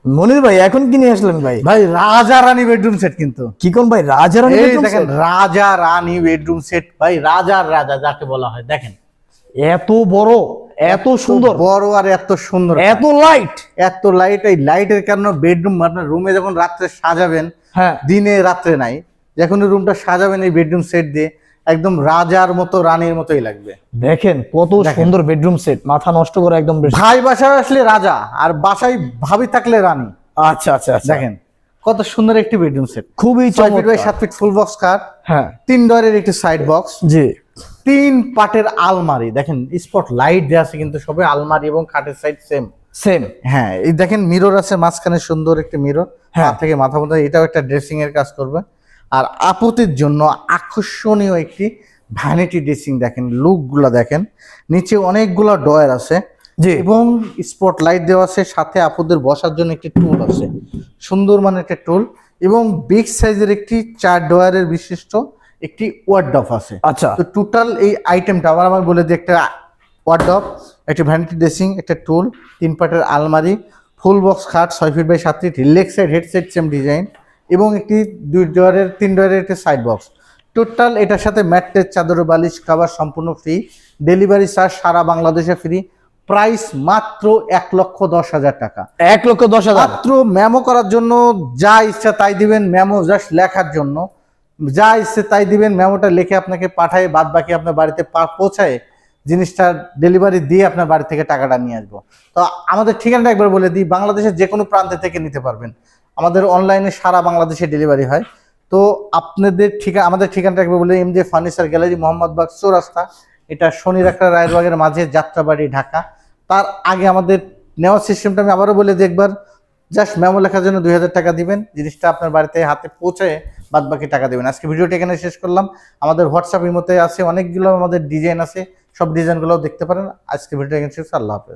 মনির ভাই এখন কি নিয়ে আসলেন ভাই? ভাই রাজা রানী বেডরুম সেট কিন্তু। কি কোন ভাই, রাজা রানী এই bedroom দেখেন set? রাজা রানী বেডরুম সেট ভাই, রাজার রাজা যাকে বলা হয়। দেখেন এত বড়, এত সুন্দর, বড় আর এত সুন্দর, এত লাইট। এত লাইট। এই লাইটের কারণে বেডরুম আপনার রুমে যখন রাত্রে সাজাবেন, হ্যাঁ, দিনে রাত্রে নাই, যখন রুমটা সাজাবেন এই বেডরুম সেট দিয়ে একদম রাজার মতো রানীর মতোই লাগবে। দেখেন কত সুন্দর বেডরুম সেট, মাথা নষ্ট করে একদম ভাই বাসায় আসলে রাজা আর বাসায় ভাবি থাকলে রানী। আচ্ছা আচ্ছা আচ্ছা, দেখেন কত সুন্দর একটি বেডরুম সেট, খুবই 6 ফিট বাই চমৎকার। 7 ফিট ফুল বক্স খাট, হ্যাঁ 3 ডোরের একটি সাইড বক্স, জি, 3 পাটের আলমারি। দেখেন স্পট লাইট দেওয়া আছে কিন্তু সবে আলমারি এবং খাটের সাইড সেম। সেম। হ্যাঁ এই দেখেন মিরর আছে মাঝখানে, সুন্দর একটি মিরর, হ্যাঁ। পা থেকে মাথা পর্যন্ত, এটাও একটা ড্রেসিং এর কাজ করবে। আর আপুতির জন্য আকর্ষণীয় একটি ভ্যানিটি ড্রেসিং, দেখেন লুক গুলা দেখেন, নিচে অনেকগুলো ডয়ার আছে জি, এবং স্পট লাইট দেওয়া আছে, সাথে আপুদের বসার জন্য একটি টুল আছে, সুন্দর মানে একটা টুল, এবং বিগ সাইজের একটি 4 ডয়ারের বিশিষ্ট একটি ওয়ার্ডরোব আছে। আচ্ছা তো টোটাল এই আইটেমটা আবার আমার বলে দিই, একটা ওয়ার্ডরোব, একটা ভ্যানিটি ড্রেসিং, একটা টুল, 3 পাটের আলমারি, ফুল বক্স খাট 6 feet by 7 feet, leg side headset same design, এবং একটি 3 ডয়ারের একটি সাইড বক্স। টোটাল এটার সাথে ম্যাট্রেস, চাদর, বালিশ, কভার সম্পূর্ণ ফ্রি, ডেলিভারি চার্জ সারা বাংলাদেশে ফ্রি। প্রাইস মাত্র 1,10,000 টাকা। 1,10,000। মাত্র মেমো করার জন্য যা ইচ্ছা তাই দিবেন, মেমো জাস্ট লেখার জন্য যা ইচ্ছে তাই দিবেন, মেমোটা লিখে আপনাকে পাঠায়, বাদ বাকি আপনার বাড়িতে পৌঁছায় জিনিসটা ডেলিভারি দিয়ে আপনার বাড়ি থেকে টাকাটা নিয়ে আসবো। তো আমাদের ঠিকানাটা একবার বলে দিই, বাংলাদেশের যে কোনো প্রান্তে থেকে নিতে পারবেন, আমাদের অনলাইনে সারা বাংলাদেশে ডেলিভারি হয়। তো আপনাদের আমাদের ঠিকানাটা একবার বলে, এমজে ফার্নিচার গ্যালারি, মোহাম্মদবাগ চৌরাস্তা, এটা শনিরাখড়া রায়েরবাগের মাঝে, যাত্রাবাড়ি, ঢাকা। তার আগে আমাদের নেওয়ার সিস্টেমটা আমি আবারও বলে দিই একবার, জাস্ট মেমো লেখার জন্য 2,000 টাকা দিবেন, জিনিসটা আপনার বাড়িতে হাতে পৌঁছায় বাদ বাকি টাকা দেবেন। আজকে ভিডিওটা এখানে শেষ করলাম। আমাদের হোয়াটসঅ্যাপ ইমোতে আছে, অনেকগুলো আমাদের ডিজাইন আছে, সব ডিজাইনগুলোও দেখতে পারেন। আজকে ভিডিওটা এখানে শেষ, আল্লাহ হাফেজ।